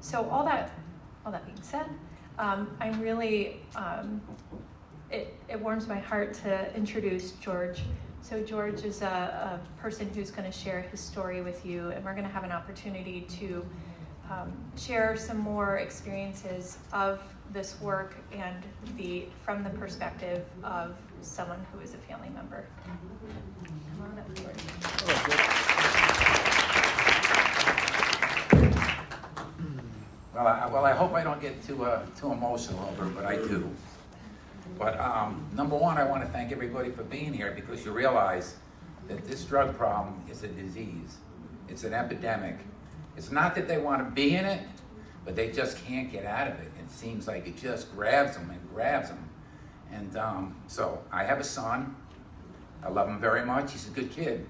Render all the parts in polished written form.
So all that being said, I'm really, it warms my heart to introduce George. So George is a person who's going to share his story with you, and we're going to have an opportunity to share some more experiences of this work and from the perspective of someone who is a family member. Come on up, George. Well, I hope I don't get too emotional over it, but I do. But number one, I want to thank everybody for being here, because you realize that this drug problem is a disease. It's an epidemic. It's not that they want to be in it, but they just can't get out of it. It seems like it just grabs them and grabs them. And so I have a son. I love him very much. He's a good kid.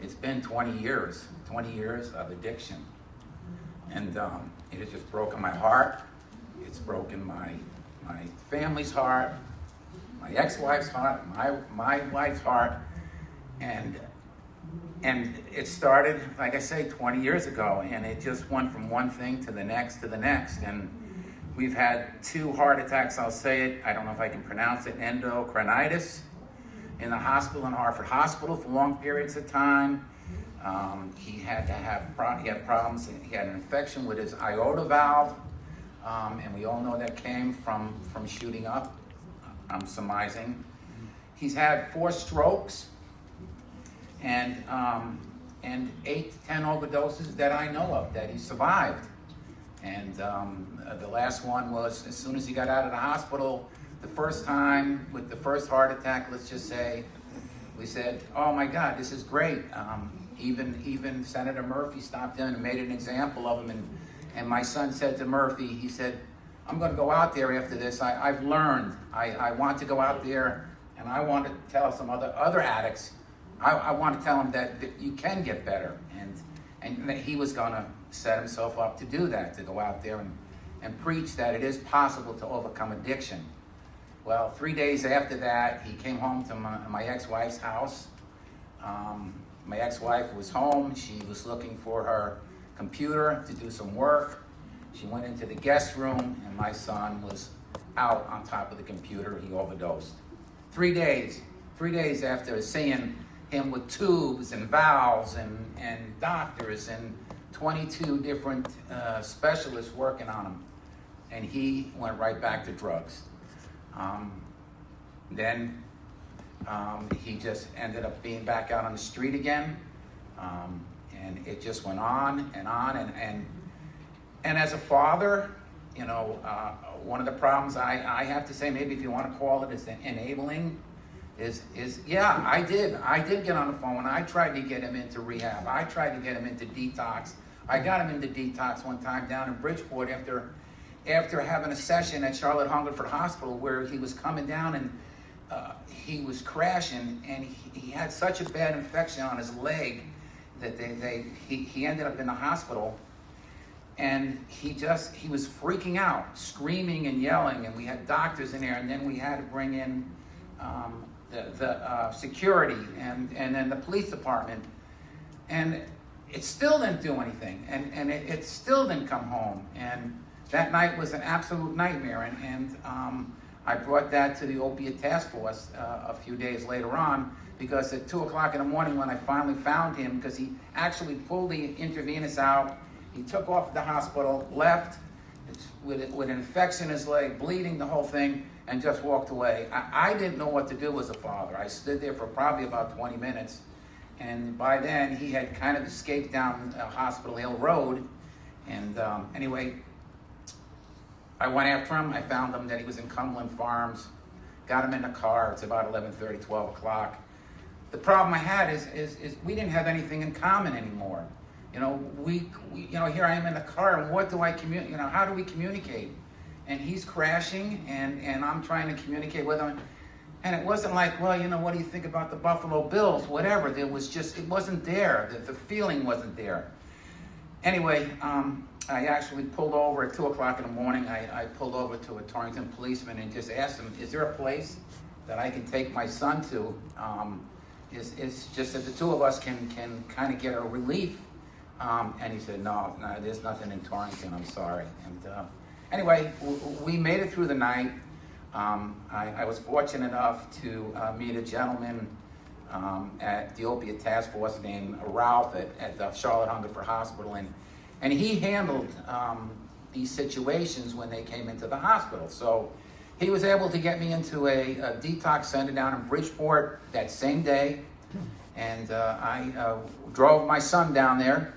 It's been 20 years of addiction. And it has just broken my heart. It's broken my family's heart, my ex-wife's heart, my wife's heart. And it started, like I say, 20 years ago, and it just went from one thing to the next to the next. And we've had 2 heart attacks, I'll say it, I don't know if I can pronounce it, endocrinitis, in the hospital, in Hartford Hospital, for long periods of time. He had problems, he had an infection with his aorta valve, and we all know that came from shooting up, I'm surmising. He's had 4 strokes, and 8 to 10 overdoses that I know of that he survived. And the last one was as soon as he got out of the hospital, the first time with the first heart attack, let's just say, we said, oh my God, this is great. Even Senator Murphy stopped in and made an example of him. And my son said to Murphy, he said, I'm going to go out there after this. I've learned. I want to go out there, and I want to tell some other addicts, I want to tell them that you can get better. And that he was going to set himself up to do that, to go out there and preach that it is possible to overcome addiction. Well, 3 days after that, he came home to my ex-wife's house. My ex-wife was home. She was looking for her computer to do some work. She went into the guest room, and my son was out on top of the computer. He overdosed. 3 days after seeing him with tubes and valves and doctors and 22 different specialists working on him. And he went right back to drugs. Then he just ended up being back out on the street again. And it just went on and on. And as a father, you know, one of the problems I have to say, maybe if you want to call it, is enabling, is yeah, I did get on the phone. I tried to get him into rehab. I tried to get him into detox. I got him into detox one time down in Bridgeport after having a session at Charlotte Hungerford Hospital where he was coming down and he was crashing, and he had such a bad infection on his leg that he ended up in the hospital. And he was freaking out, screaming and yelling, and we had doctors in there, and then we had to bring in the security and then the police department. And it still didn't do anything, and it still didn't come home. And that night was an absolute nightmare, and I brought that to the opiate task force a few days later on, because at 2 o'clock in the morning when I finally found him, because he actually pulled the intravenous out, he took off at the hospital, left with an infection in his leg, bleeding, the whole thing, and just walked away. I didn't know what to do as a father. I stood there for probably about 20 minutes, and by then he had kind of escaped down Hospital Hill Road. And anyway, I went after him. I found him that he was in Cumberland Farms, got him in the car. It's about 11:30, 12 o'clock. The problem I had is we didn't have anything in common anymore. You know, we here I am in the car, and what do I communicate? You know, how do we communicate? And he's crashing, and I'm trying to communicate with him. And it wasn't like, well, you know, what do you think about the Buffalo Bills? Whatever. There was just, it wasn't there. The feeling wasn't there. Anyway, I actually pulled over at 2 o'clock in the morning. I pulled over to a Torrington policeman and just asked him, is there a place that I can take my son to? It's just that the two of us can kind of get a relief And he said, no, there's nothing in Torrington, I'm sorry. And anyway, we made it through the night. I was fortunate enough to meet a gentleman at the opiate task force named Ralph at the Charlotte Hungerford Hospital, and he handled these situations when they came into the hospital. So he was able to get me into a detox center down in Bridgeport that same day, and I drove my son down there,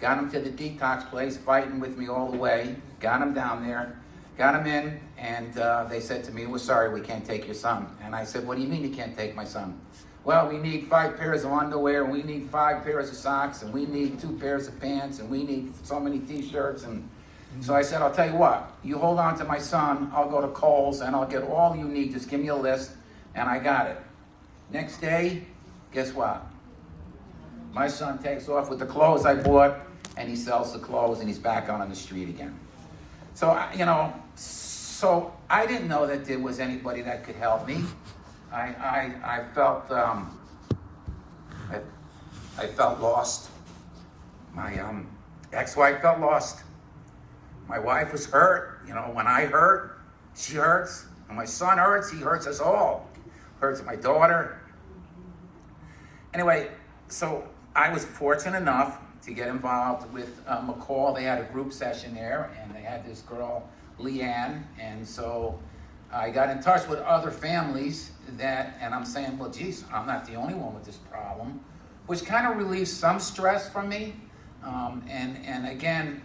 got him to the detox place, fighting with me all the way, got him down there, got him in, and they said to me, we're sorry, we can't take your son. And I said, what do you mean you can't take my son? Well, we need 5 pairs of underwear, and we need 5 pairs of socks, and we need 2 pairs of pants, and we need so many t-shirts. And so I said, I'll tell you what, you hold on to my son, I'll go to Kohl's, and I'll get all you need, just give me a list, and I got it. Next day, guess what? My son takes off with the clothes I bought, and he sells the clothes, and he's back out on the street again. So, so I didn't know that there was anybody that could help me. I felt I felt lost. My ex-wife felt lost. My wife was hurt. When I hurt, she hurts. When my son hurts, he hurts us all. Hurts my daughter. Anyway, so I was fortunate enough to get involved with McCall. They had a group session there, and they had this girl, Leanne, and so I got in touch with other families and I'm saying, well, geez, I'm not the only one with this problem, which kind of relieves some stress from me. And again,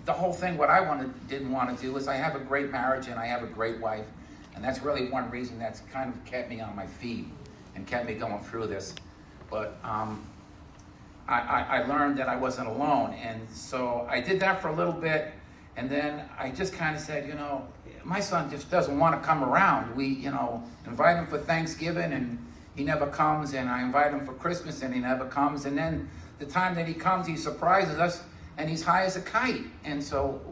the whole thing, what I didn't want to do is I have a great marriage and I have a great wife, and that's really one reason that's kind of kept me on my feet and kept me going through this. But I learned that I wasn't alone, and so I did that for a little bit, and then I just kind of said, my son just doesn't want to come around. We, invite him for Thanksgiving, and he never comes, and I invite him for Christmas, and he never comes, and then the time that he comes, he surprises us, and he's high as a kite. And so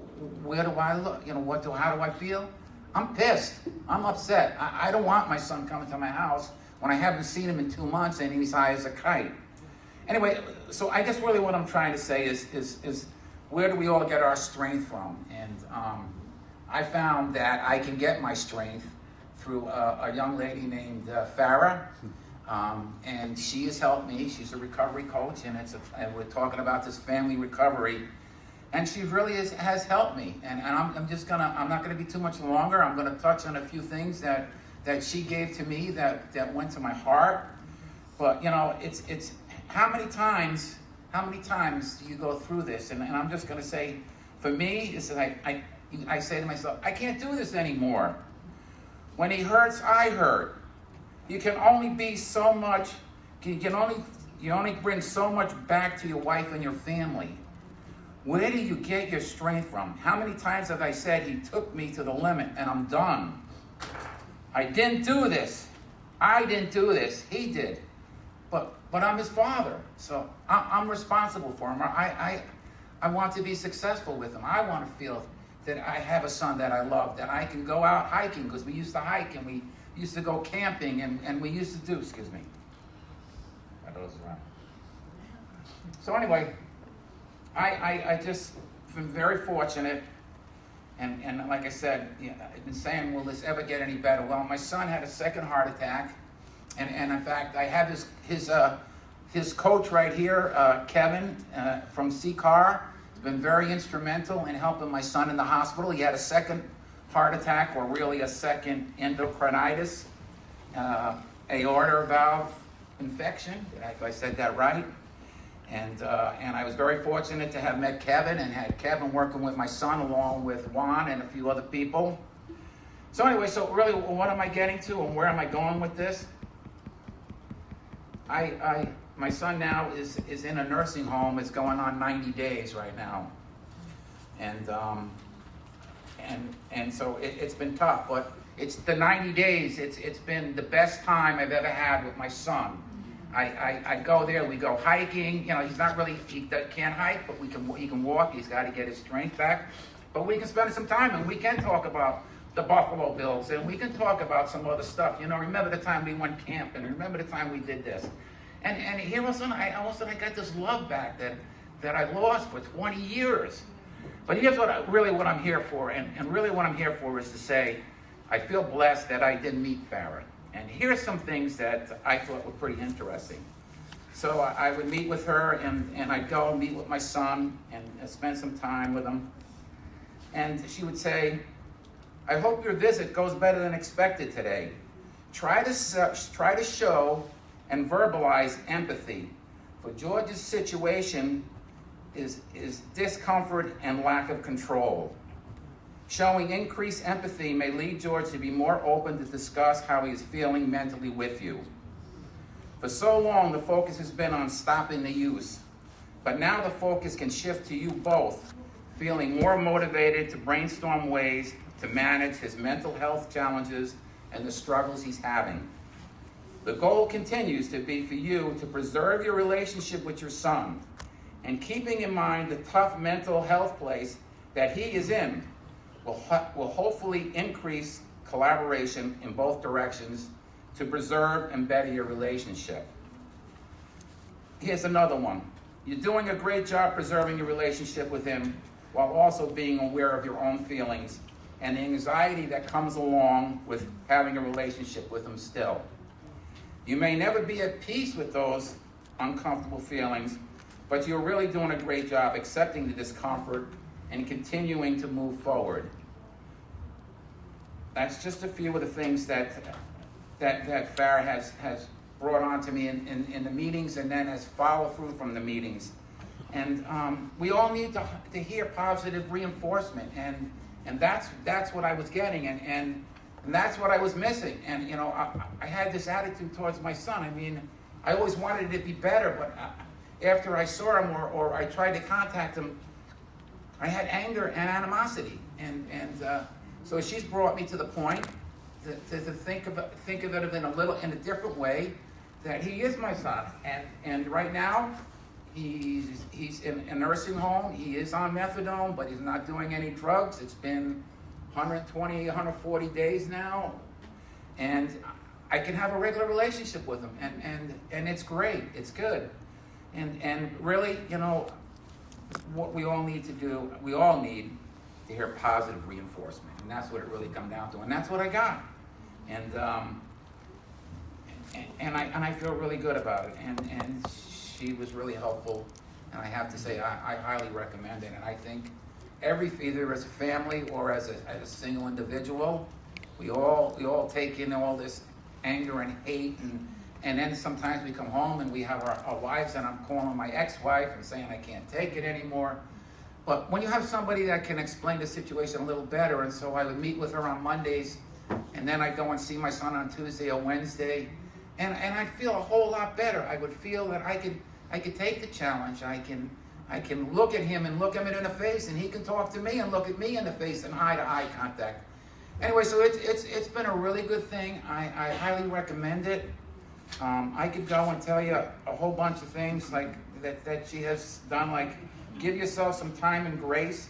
where do I look? How do I feel? I'm pissed. I'm upset. I don't want my son coming to my house when I haven't seen him in 2 months, and he's high as a kite. Anyway, so I guess really what I'm trying to say is where do we all get our strength from? And I found that I can get my strength through a young lady named Farah, and she has helped me. She's a recovery coach, and and we're talking about this family recovery, and she really has helped me. And I'm not gonna be too much longer. I'm gonna touch on a few things that she gave to me that went to my heart. But it's how many times do you go through this? And I'm just gonna say, for me, it's that I say to myself, I can't do this anymore. When he hurts, I hurt. You can only be so much, you only bring so much back to your wife and your family. Where do you get your strength from? How many times have I said he took me to the limit and I'm done? I didn't do this. I didn't do this. He did. But I'm his father, so I'm responsible for him. I want to be successful with him. I want to feel that I have a son that I love, that I can go out hiking, because we used to hike and we used to go camping and we used to do, excuse me. So anyway, I just been very fortunate, and like I said, I've been saying, will this ever get any better? Well, my son had a second heart attack, and in fact, I have his coach right here, Kevin from CCAR. Been very instrumental in helping my son in the hospital. He had a second heart attack, or really a second endocarditis, aorta valve infection, if I said that right. And I was very fortunate to have met Kevin and had Kevin working with my son along with Juan and a few other people. So anyway, so really what am I getting to and where am I going with this? My son now is in a nursing home. It's going on 90 days right now. And so it's been tough, but it's the 90 days. It's been the best time I've ever had with my son. I go there, we go hiking. He's not really, he can't hike, but he can walk. He's got to get his strength back. But we can spend some time, and we can talk about the Buffalo Bills, and we can talk about some other stuff. Remember the time we went camping, remember the time we did this. And here all of a sudden I got this love back that I lost for 20 years. But here's what I'm here for, and really what I'm here for is to say, I feel blessed that I did meet Farah. And here's some things that I thought were pretty interesting. So I would meet with her, and I'd go and meet with my son and spend some time with him. And she would say, I hope your visit goes better than expected today. Try to show and verbalize empathy, for George's situation is discomfort and lack of control. Showing increased empathy may lead George to be more open to discuss how he is feeling mentally with you. For so long, the focus has been on stopping the use, but now the focus can shift to you both, feeling more motivated to brainstorm ways to manage his mental health challenges and the struggles he's having. The goal continues to be for you to preserve your relationship with your son, and keeping in mind the tough mental health place that he is in will hopefully increase collaboration in both directions to preserve and better your relationship. Here's another one. You're doing a great job preserving your relationship with him while also being aware of your own feelings and the anxiety that comes along with having a relationship with him still. You may never be at peace with those uncomfortable feelings, but you're really doing a great job accepting the discomfort and continuing to move forward. That's just a few of the things that Farah has brought on to me in the meetings, and then has followed through from the meetings. And we all need to hear positive reinforcement, and that's what I was getting, and that's what I was missing. And you know, I had this attitude towards my son. I mean, I always wanted it to be better, but after I saw him or I tried to contact him, I had anger and animosity. And so she's brought me to the point to think of it in a different way, that he is my son. And right now, he's in a nursing home. He is on methadone, but he's not doing any drugs. It's been 120, 140 days now, and I can have a regular relationship with him, and it's great. It's good. And really, you know, what we all need to do, we all need to hear positive reinforcement, and that's what it really comes down to, and that's what I got. And I feel really good about it, and she was really helpful, and I have to say I highly recommend it. And I think either as a family or as a single individual, we all take in all this anger and hate, and then sometimes we come home and we have our wives, and I'm calling my ex-wife and saying I can't take it anymore. But when you have somebody that can explain the situation a little better, and so I would meet with her on Mondays, and then I'd go and see my son on Tuesday or Wednesday, and I'd feel a whole lot better. I would feel that I could take the challenge. I can look at him and look him in the face, and he can talk to me and look at me in the face, and eye-to-eye contact. Anyway, so it's been a really good thing. I highly recommend it. I could go and tell you a whole bunch of things like that she has done, like give yourself some time and grace.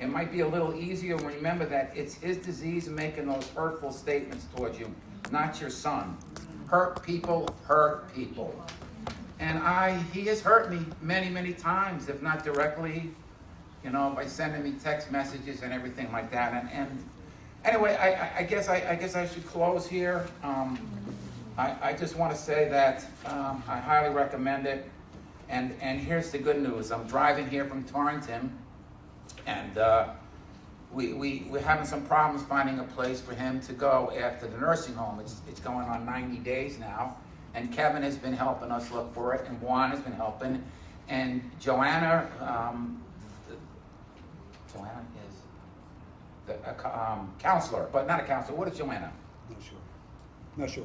It might be a little easier to remember that it's his disease making those hurtful statements towards you, not your son. Hurt people hurt people. And he has hurt me many, many times, if not directly, you know, by sending me text messages and everything like that. And anyway, I guess I should close here. I just want to say that I highly recommend it. And here's the good news. I'm driving here from Torrington, and we're having some problems finding a place for him to go after the nursing home. It's going on 90 days now. And Kevin has been helping us look for it, and Juan has been helping. And Joanna, Joanna is the counselor, but not a counselor. What is Joanna? Not sure.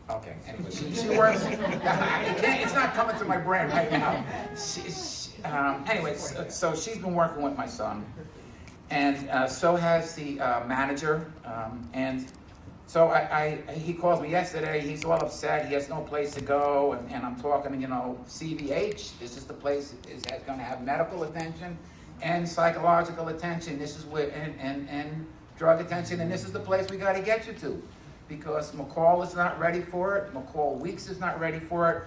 Okay, anyway, she works. It's not coming to my brain right now. Anyway, so she's been working with my son, and so has the manager. And so he calls me yesterday. He's all upset. He has no place to go, and I'm talking, you know, CVH. This is the place is going to have medical attention and psychological attention. This is where and drug attention, and this is the place we got to get you to, because McCall is not ready for it. McCall Weeks is not ready for it.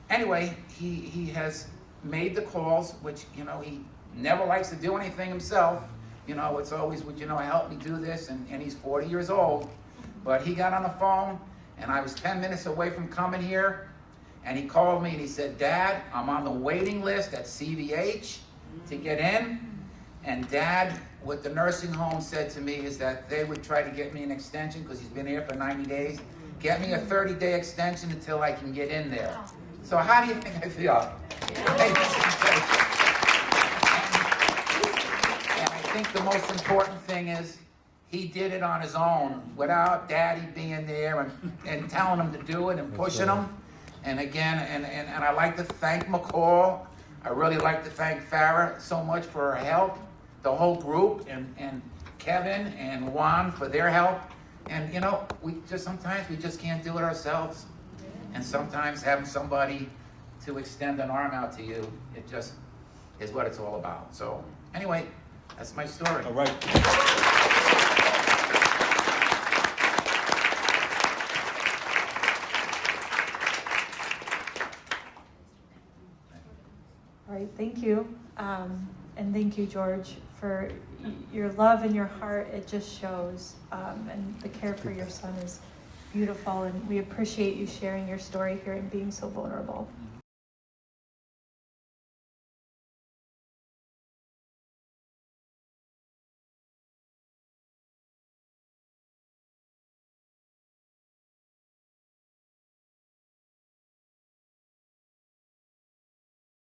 anyway, he has made the calls, which, you know, he never likes to do anything himself. You know, it's always, would you know, help me do this? And he's 40 years old. But he got on the phone, and I was 10 minutes away from coming here. And he called me and he said, Dad, I'm on the waiting list at CVH to get in. And Dad, what the nursing home said to me is that they would try to get me an extension because he's been here for 90 days. Get me a 30-day extension until I can get in there. So how do you think I feel? And I think the most important thing is he did it on his own without Daddy being there and telling him to do it and pushing him. And again, and I like to thank McCall. I really like to thank Farah so much for her help, the whole group, and Kevin and Juan for their help. And you know, sometimes we just can't do it ourselves. And sometimes having somebody to extend an arm out to you, it just is what it's all about. So anyway, that's my story. All right. All right, thank you. And thank you, George, for your love and your heart. It just shows. And the care for your son is beautiful. And we appreciate you sharing your story here and being so vulnerable.